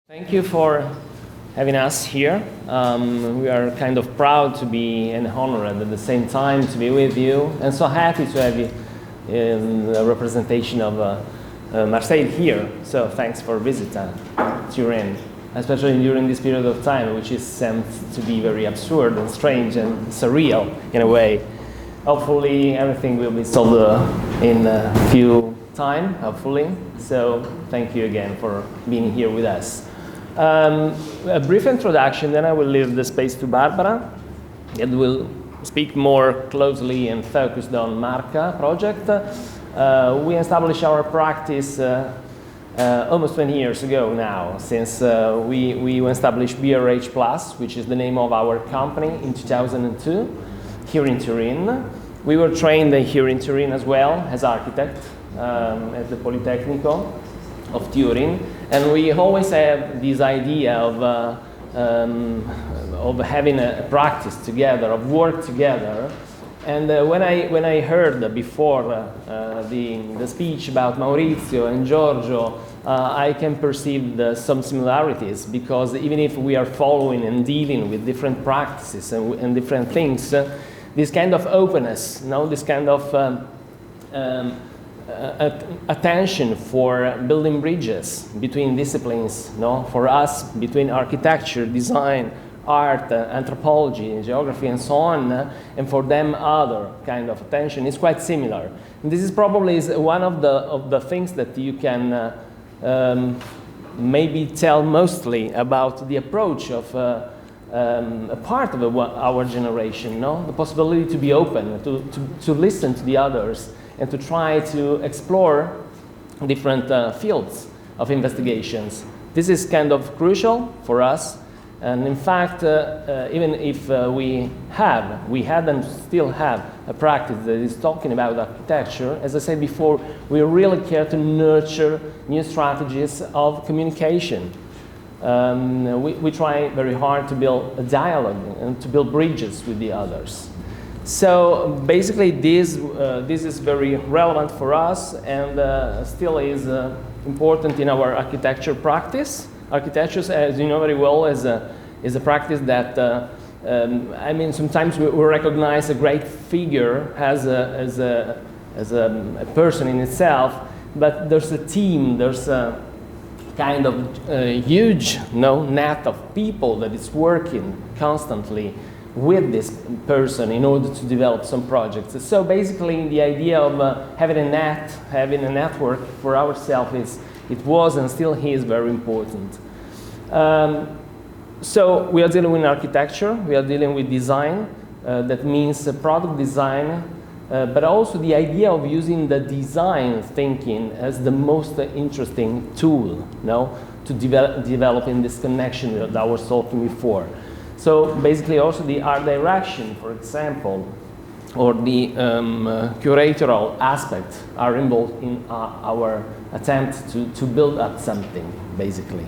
Thank you for having us here. We are kind of proud to be and honored at the same time to be with you, and so happy to have you in the representation of Marseille here. So thanks for visiting Turin, especially during this period of time, which is seems to be very absurd and strange and surreal in a way. Hopefully everything will be solved in a few time, hopefully. So thank you again for being here with us. A brief introduction, then I will leave the space to Barbara, that will speak more closely and focused on Marca project. We established our practice almost 20 years ago now, since we established BRH Plus, which is the name of our company, in 2002, here in Turin. We were trained here in Turin as well as architects at the Politecnico of Turin, and we always have this idea of having a practice together, of work together. And when I heard before the speech about Maurizio and Giorgio, I can perceive some similarities, because even if we are following and dealing with different practices and different things, this kind of openness, this kind of attention for building bridges between disciplines, for us, between architecture, design, art, anthropology, geography, and so on, and for them other kind of attention is quite similar. And this is probably one of the things that you can maybe tell mostly about the approach of a part of our generation, the possibility to be open, to listen to the others, and to try to explore different fields of investigations. This is kind of crucial for us, and in fact, even if we had and still have a practice that is talking about architecture, as I said before, we really care to nurture new strategies of communication. We try very hard to build a dialogue and to build bridges with the others. So basically this is very relevant for us, and still is important in our architecture practice. Architecture, as you know very well, is a practice that I mean, sometimes we recognize a great figure as a person in itself, but there's a team, there's a kind of huge net of people that is working constantly with this person in order to develop some projects. So basically the idea of having a net, having a network for ourselves, it was and still is very important. So we are dealing with architecture, we are dealing with design, that means product design, but also the idea of using the design thinking as the most interesting tool to develop in this connection that I was talking before. So basically also the art direction, for example, or the curatorial aspects are involved in our attempt to build up something, basically.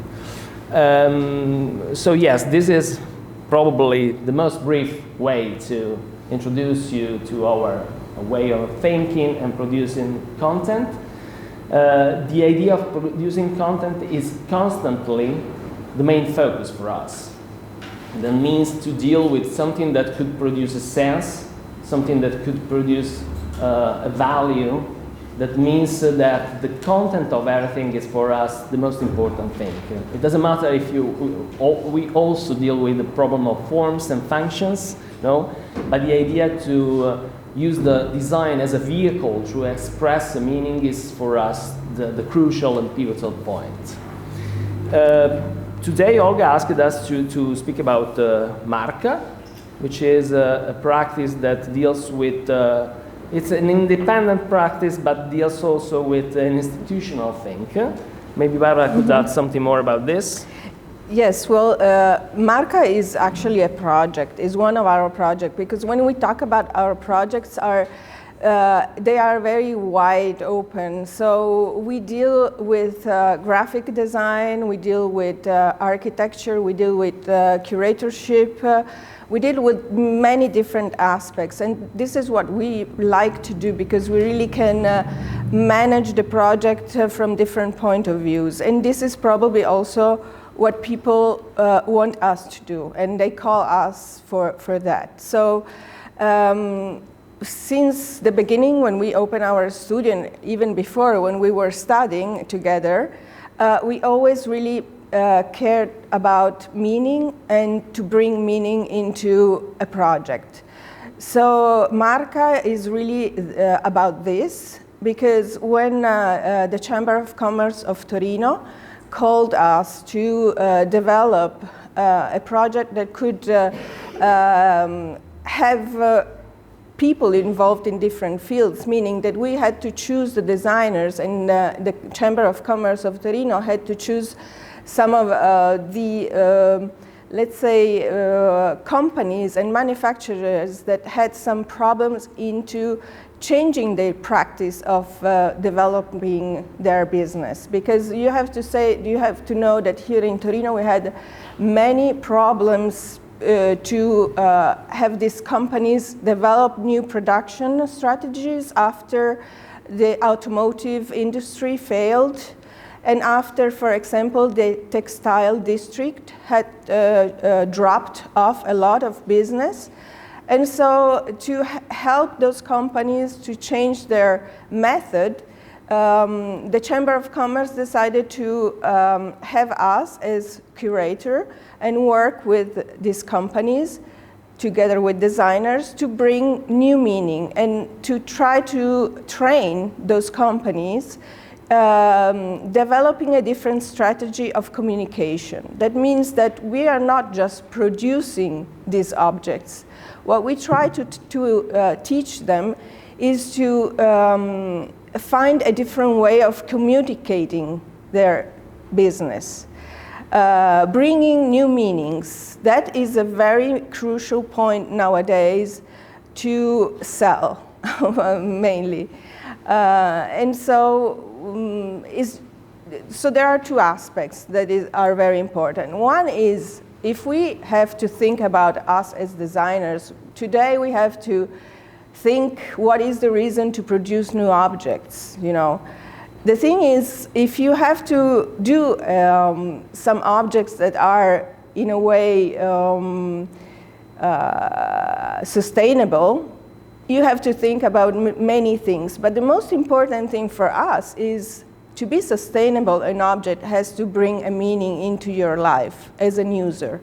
So yes, this is probably the most brief way to introduce you to our way of thinking and producing content. The idea of producing content is constantly the main focus for us. That means to deal with something that could produce a sense, something that could produce a value. That means that the content of everything is for us the most important thing. It doesn't matter if we also deal with the problem of forms and functions, but the idea to use the design as a vehicle to express a meaning is for us the crucial and pivotal point. Today, Olga asked us to speak about Marca, which is a practice that deals with, it's an independent practice, but deals also with an institutional thing. Maybe Barbara could add something more about this. Yes, well, Marca is actually a project, is one of our projects, because when we talk about our projects, they are very wide open. So we deal with graphic design, we deal with architecture, we deal with curatorship, we deal with many different aspects. And this is what we like to do, because we really can manage the project from different point of views. And this is probably also what people want us to do, and they call us for that. So since the beginning, when we opened our studio, and even before when we were studying together, we always really cared about meaning and to bring meaning into a project. So Marca is really about this, because when the Chamber of Commerce of Torino called us to develop a project that could have people involved in different fields, meaning that we had to choose the designers, and the Chamber of Commerce of Torino had to choose some of the, let's say, companies and manufacturers that had some problems into changing their practice of developing their business. Because you have to know that here in Torino we had many problems to have these companies develop new production strategies after the automotive industry failed, and after, for example, the textile district had dropped off a lot of business. And so to help those companies to change their method, the Chamber of Commerce decided to have us as curator and work with these companies together with designers to bring new meaning and to try to train those companies developing a different strategy of communication. That means that we are not just producing these objects. What we try to teach them is to find a different way of communicating their business, bringing new meanings. That is a very crucial point nowadays to sell, mainly. And so, so there are two aspects that are very important. One is, if we have to think about us as designers, today we have to think what is the reason to produce new objects, you know. The thing is, if you have to do some objects that are in a way sustainable, you have to think about many things. But the most important thing for us is to be sustainable. An object has to bring a meaning into your life as an user.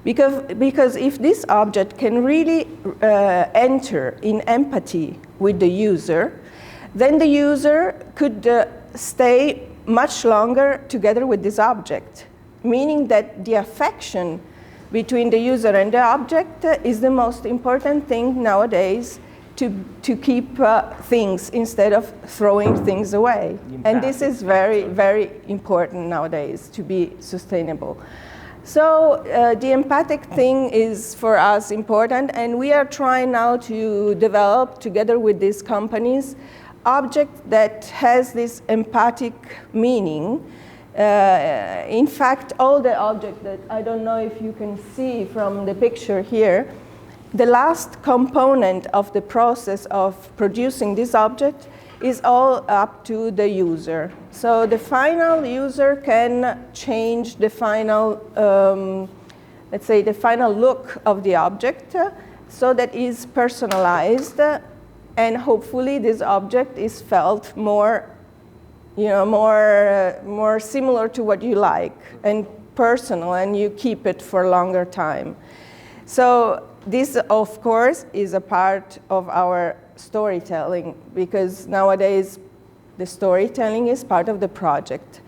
Because if this object can really enter in empathy with the user, then the user could stay much longer together with this object, meaning that the affection between the user and the object is the most important thing nowadays to keep things instead of throwing things away. And this is very, very important nowadays to be sustainable. So the empathic thing is for us important, and we are trying now to develop together with these companies object that has this empathic meaning. In fact, all the objects that I don't know if you can see from the picture here, the last component of the process of producing this object is all up to the user. So the final user can change the final, let's say, the final look of the object so that is personalized, and hopefully this object is felt more, you know, more similar to what you like and personal, and you keep it for a longer time. So this, of course, is a part of our storytelling, because nowadays the storytelling is part of the project.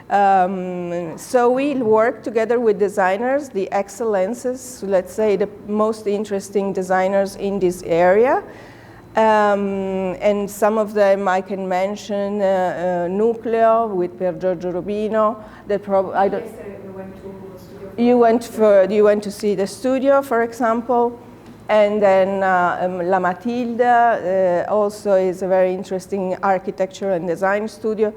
So we work together with designers, the excellences, let's say the most interesting designers in this area. And some of them I can mention, Nucleo with Per Giorgio Rubino. That I don't. You went to see the studio, for example, and then La Matilda also is a very interesting architecture and design studio,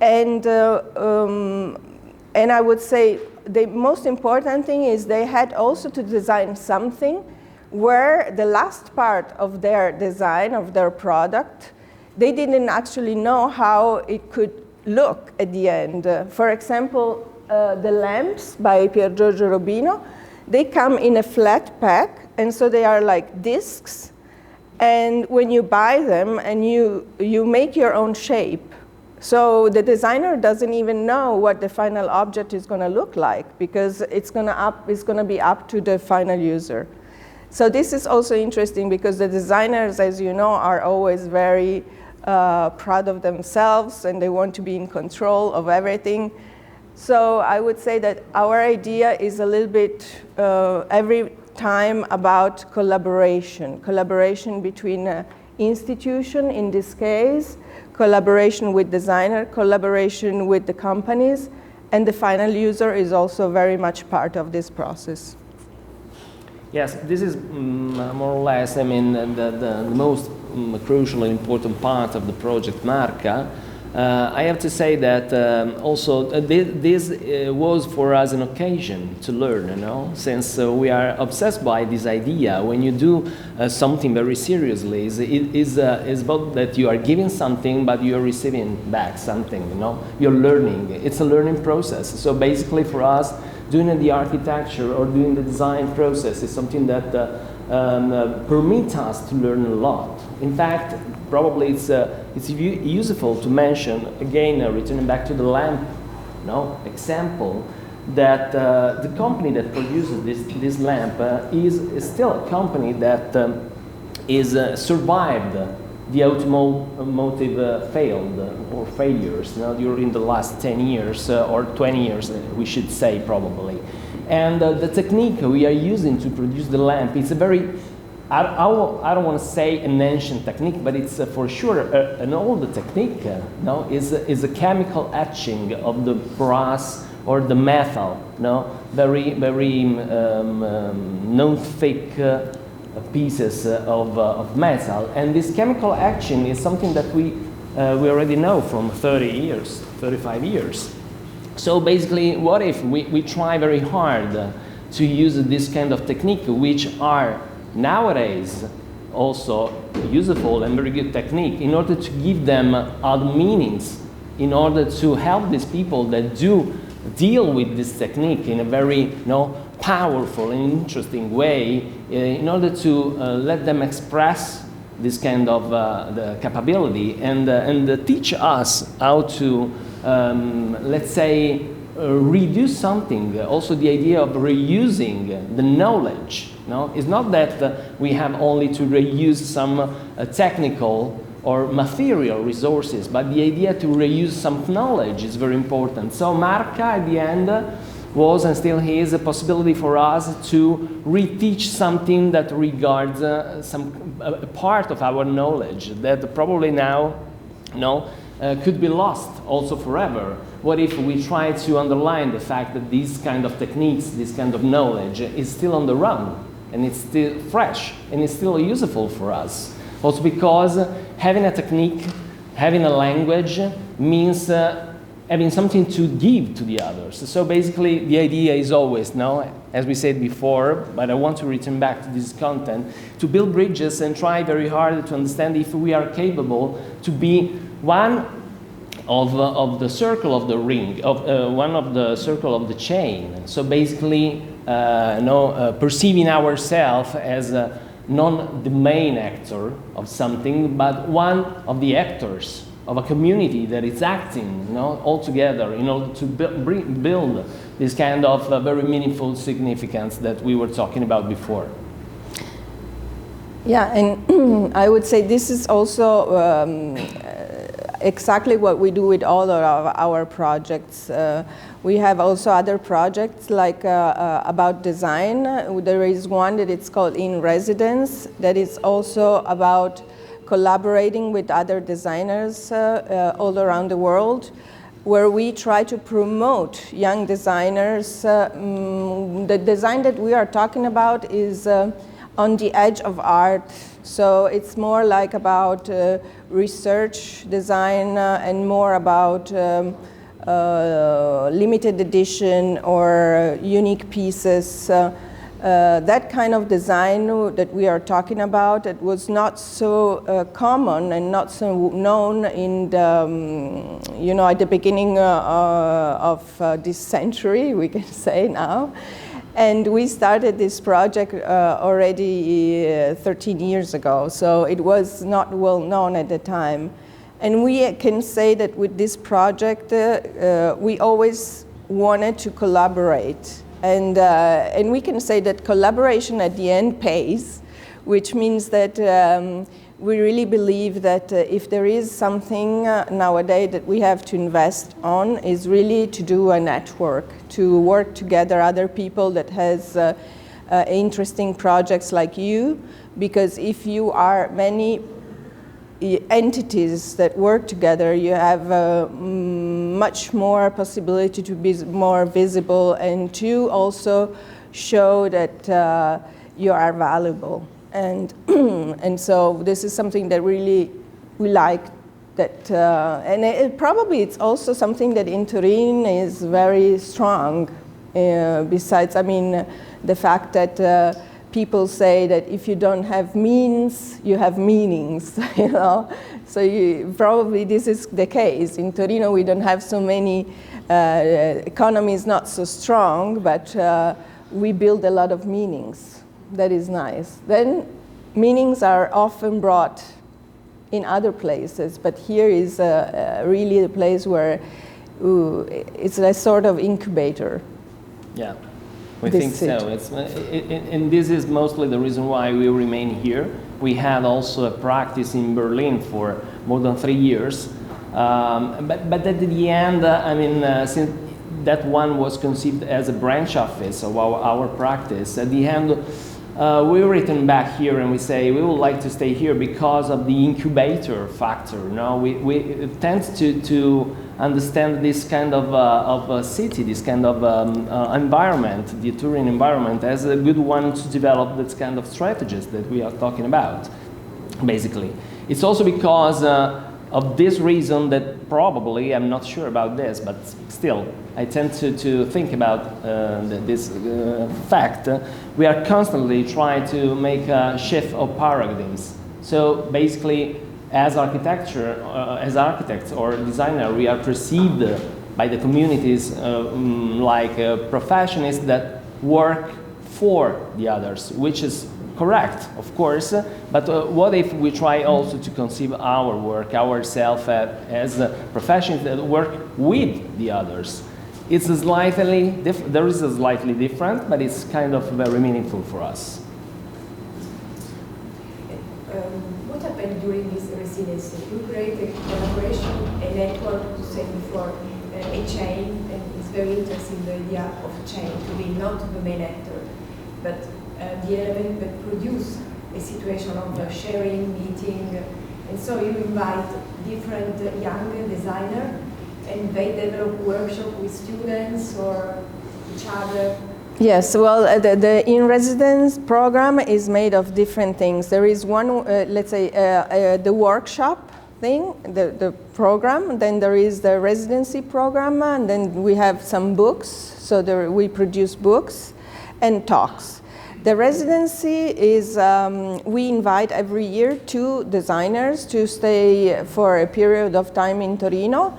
and I would say the most important thing is they had also to design something where the last part of their design of their product, they didn't actually know how it could look at the end. For example, the lamps by Pier Giorgio Robino. They come in a flat pack, and so they are like discs. And when you buy them and you make your own shape, so the designer doesn't even know what the final object is going to look like, because it's going to be up to the final user. So this is also interesting, because the designers, as you know, are always very proud of themselves, and they want to be in control of everything. So I would say that our idea is a little bit every time about collaboration between an institution, in this case, collaboration with designer, collaboration with the companies, and the final user is also very much part of this process. Yes, this is more or less, I mean, the most crucial and important part of the project Marca. I have to say that also this was for us an occasion to learn, you know, since we are obsessed by this idea. When you do something very seriously, it is about that you are giving something, but you are receiving back something, you know. You're learning. It's a learning process. So basically for us, doing the architecture or doing the design process is something that permits us to learn a lot. In fact, probably it's useful to mention, again, returning back to the lamp example, that the company that produces this lamp is still a company that is survived the automotive failures during the last 10 years or 20 years, we should say probably. And the technique we are using to produce the lamp is a very, I don't want to say an ancient technique, but it's for sure an older technique. Is a chemical etching of the brass or the metal, very non-thick pieces of metal. And this chemical etching is something that we already know from 30 years, 35 years. So basically, what if we try very hard to use this kind of technique, which are nowadays also useful and very good technique, in order to give them other meanings, in order to help these people that do deal with this technique in a very powerful and interesting way, in order to let them express this kind of the capability and teach us how to let's say reduce something. Also the idea of reusing the knowledge. It's not that we have only to reuse some technical or material resources, but the idea to reuse some knowledge is very important. So Marca at the end was and still is a possibility for us to reteach something that regards a part of our knowledge that probably now could be lost also forever. What if we try to underline the fact that these kind of techniques, this kind of knowledge is still on the run, and it's still fresh, and it's still useful for us. Also because having a technique, having a language means having something to give to the others. So basically the idea is always, as we said before, but I want to return back to this content, to build bridges and try very hard to understand if we are capable to be one of the circle of the ring, one of the circle of the chain. So basically, perceiving ourselves as not the main actor of something, but one of the actors of a community that is acting, all together in order to build this kind of very meaningful significance that we were talking about before. Yeah, and I would say this is also exactly what we do with all of our projects. We have also other projects like about design. There is one that it's called In Residence, that is also about collaborating with other designers all around the world, where we try to promote young designers. The design that we are talking about is on the edge of art. So it's more like about research design and more about limited edition or unique pieces. That kind of design that we are talking about, it was not so common and not so known in the, at the beginning of this century, we can say now. And we started this project already 13 years ago, so it was not well known at the time. And we can say that with this project, we always wanted to collaborate. And we can say that collaboration at the end pays, which means that we really believe that if there is something nowadays that we have to invest on, is really to do a network, to work together other people that has interesting projects like you, because if you are many entities that work together, you have much more possibility to be more visible and to also show that you are valuable. And and so this is something that really we like. That and probably it's also something that in Turin is very strong. Besides, I mean, the fact that people say that if you don't have means, you have meanings. You know, so probably this is the case. In Torino, we don't have so many. Economy is not so strong, but we build a lot of meanings. That is nice. Then meanings are often brought in other places, but here is really a place where it's a sort of incubator. Yeah, we think so. And this is mostly the reason why we remain here. We had also a practice in Berlin for more than 3 years, but at the end, I mean, since that one was conceived as a branch office of our practice, at the end, we return back here and we say we would like to stay here because of the incubator factor. No, we tend to understand this kind of a city, this kind of environment, the Turin environment, as a good one to develop this kind of strategies that we are talking about. Basically, it's also because of this reason that probably, I'm not sure about this, but still, I tend to think about this fact. We are constantly trying to make a shift of paradigms. So basically, as as architects or designer, we are perceived by the communities like professionals that work for the others, which is correct, of course, but what if we try also to conceive our work, ourselves as professionals that work with the others? It's there is a slightly different, but it's kind of very meaningful for us. What happened during this residency? You create a collaboration, a network, you said before, a chain, and it's very interesting, the idea of chain, to be not the main actor, but the element that produce a situation of sharing, meeting, and so you invite different young designers and they develop workshop with students or each other. Yes, well, the in-residence program is made of different things. There is one, let's say, the workshop thing, the program, then there is the residency program, and then we have some books, so we produce books and talks. The residency is, we invite every year 2 designers to stay for a period of time in Torino,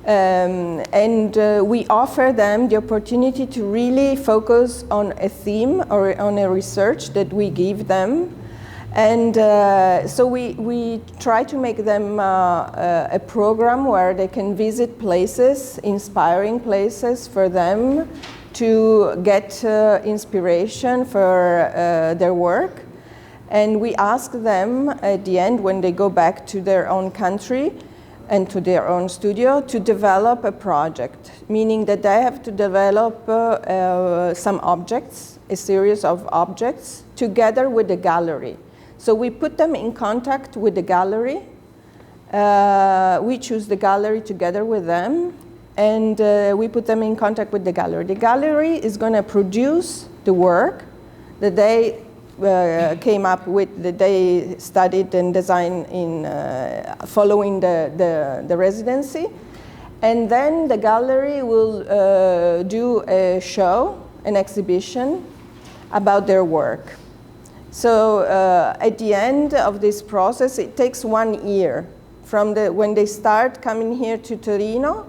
and we offer them the opportunity to really focus on a theme or on a research that we give them. And so we try to make them a program where they can visit places, inspiring places for them to get inspiration for their work. And we ask them at the end, when they go back to their own country and to their own studio, to develop a project, meaning that they have to develop some objects, a series of objects, together with the gallery. So we put them in contact with the gallery. We choose the gallery together with them, and we put them in contact with the gallery. The gallery is going to produce the work that they came up with, that they studied and designed in following the residency. And then the gallery will do a show, an exhibition, about their work. So at the end of this process, it takes 1 year from when they start coming here to Torino,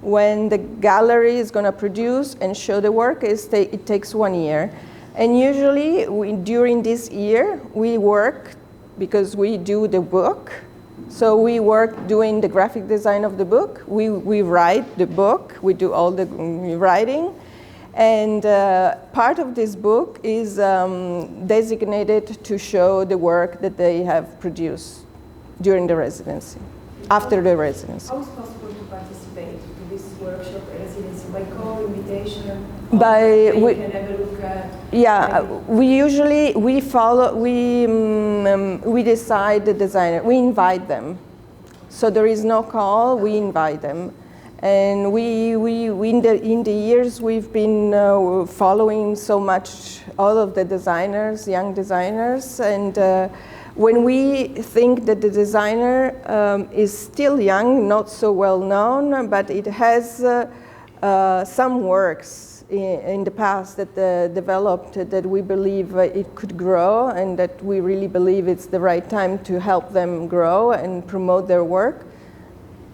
when the gallery is going to produce and show the work, it takes 1 year. And usually during this year, we work because we do the book. So we work doing the graphic design of the book. We write the book. We do all the writing. And part of this book is designated to show the work that they have produced during the residency, after the residency. How is it possible to participate to this workshop residency? By call, invitation? We can have a look at? Yeah, we decide the designer, we invite them. So there is no call, we invite them. And in the years we've been following so much all of the designers, young designers, and when we think that the designer is still young, not so well known, but it has some works in the past that developed that we believe it could grow, and that we really believe it's the right time to help them grow and promote their work.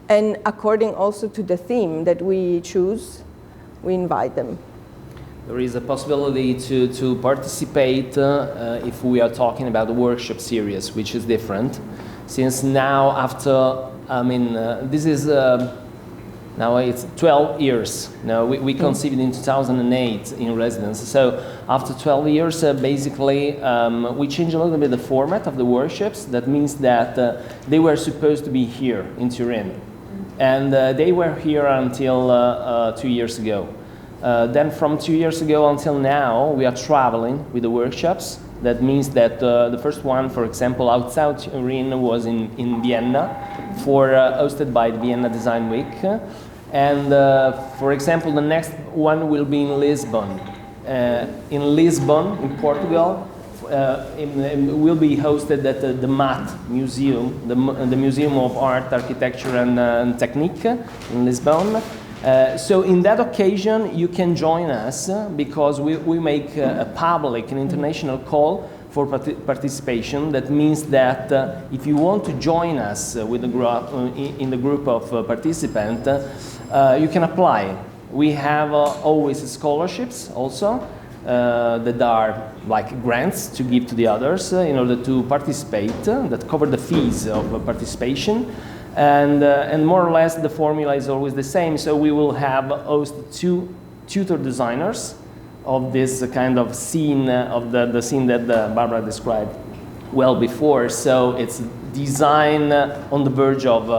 And according also to the theme that we choose, we invite them. There is a possibility to participate if we are talking about the workshop series, which is different. Since now, after, this is, now it's 12 years. Now we conceived in 2008 in residence. So after 12 years, basically, we changed a little bit the format of the workshops. That means that they were supposed to be here in Turin. And they were here until 2 years ago. Then from 2 years ago until now, we are traveling with the workshops. That means that the first one, for example, outside Turin was in Vienna, hosted by the Vienna Design Week. And for example, the next one will be in Lisbon. In Lisbon, in Portugal, will be hosted at the MAT Museum, the Museum of Art, Architecture and Technique in Lisbon. So in that occasion, you can join us because we make a public and international call for participation. That means that if you want to join us with the group, in the group of participants, you can apply. We have always scholarships also. That are like grants to give to the others in order to participate, that cover the fees of participation, and more or less the formula is always the same. So we will have host 2 tutor designers of this kind of scene, of the scene that Barbara described well before. So it's design on the verge of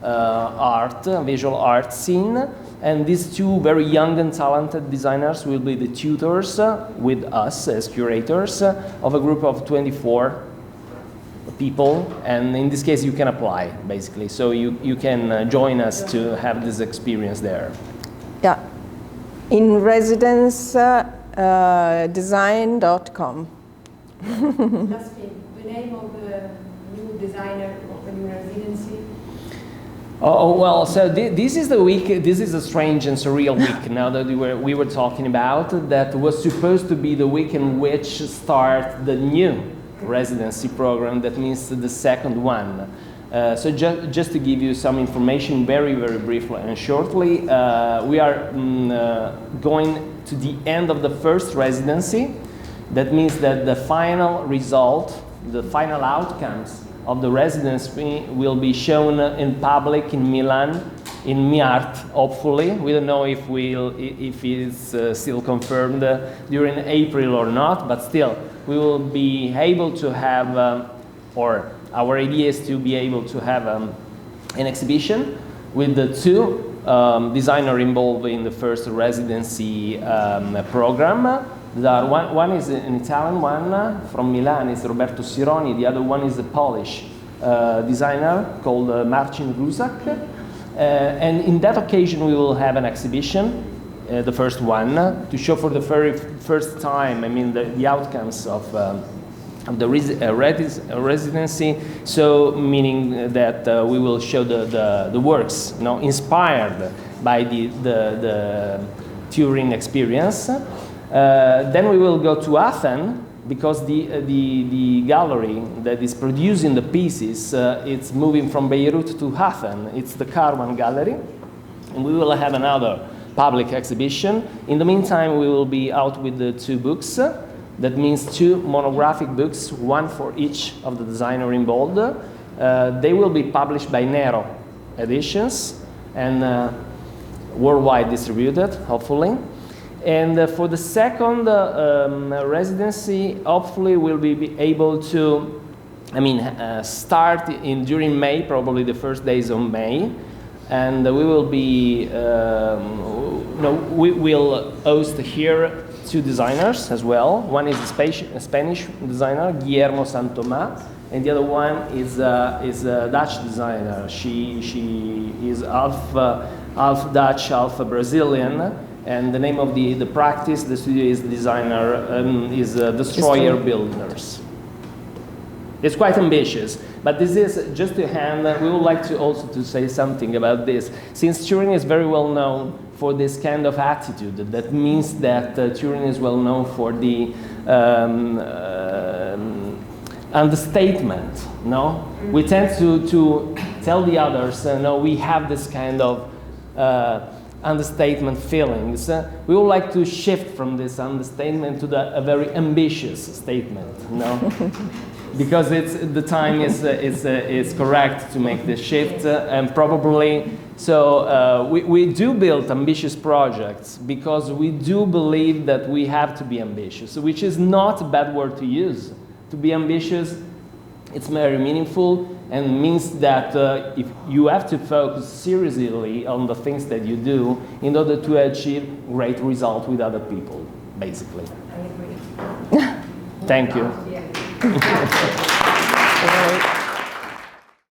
art, visual art scene. And these 2 very young and talented designers will be the tutors with us as curators of a group of 24 people. And in this case, you can apply, basically. So you can join us to have this experience there. Yeah. In residence design.com. Last thing, the name of the new designer of the new residency? Oh well, so this is the week. This is a strange and surreal week. Now that we were talking about, that was supposed to be the week in which start the new residency program. That means the second one. So just to give you some information, very briefly and shortly, we are going to the end of the first residency. That means that the final result, the final outcomes of the residency will be shown in public in Milan, in MiArt, hopefully. We don't know if it's still confirmed during April or not, but still, we will be able to have, or our idea is to be able to have an exhibition with the 2 designers involved in the first residency program. One is an Italian one from Milan, is Roberto Sironi. The other one is a Polish designer called Marcin Guzak. And in that occasion, we will have an exhibition, the first one, to show for the very first time, the outcomes of the residency. So, meaning that we will show the works, inspired by the Turin experience. Then we will go to Athens, because the gallery that is producing the pieces, it's moving from Beirut to Athens. It's the Caravan Gallery, and we will have another public exhibition. In the meantime, we will be out with the 2 books. That means 2 monographic books, one for each of the designer involved. They will be published by Nero Editions and worldwide distributed, hopefully. And for the second residency, hopefully we'll be able to, start during May, probably the first days of May. And we will be, we will host here 2 designers as well. One is a Spanish designer, Guillermo Santomá, and the other one is a Dutch designer. She is half Dutch, half Brazilian, and the name of the practice, the studio is Destroyer Builders. It's quite ambitious, but this is just to hand. We would like to also to say something about this, since Turin is very well known for this kind of attitude. That means that Turin is well known for the understatement. No, we tend to tell the others, no, we have this kind of understatement feelings. We would like to shift from this understatement to a very ambitious statement. No. Because the time is correct to make this shift, and probably so we do build ambitious projects because we do believe that we have to be ambitious, which is not a bad word to use. To be ambitious, it's very meaningful and means that if you have to focus seriously on the things that you do in order to achieve great results with other people, basically. I agree. Thank you. Yeah.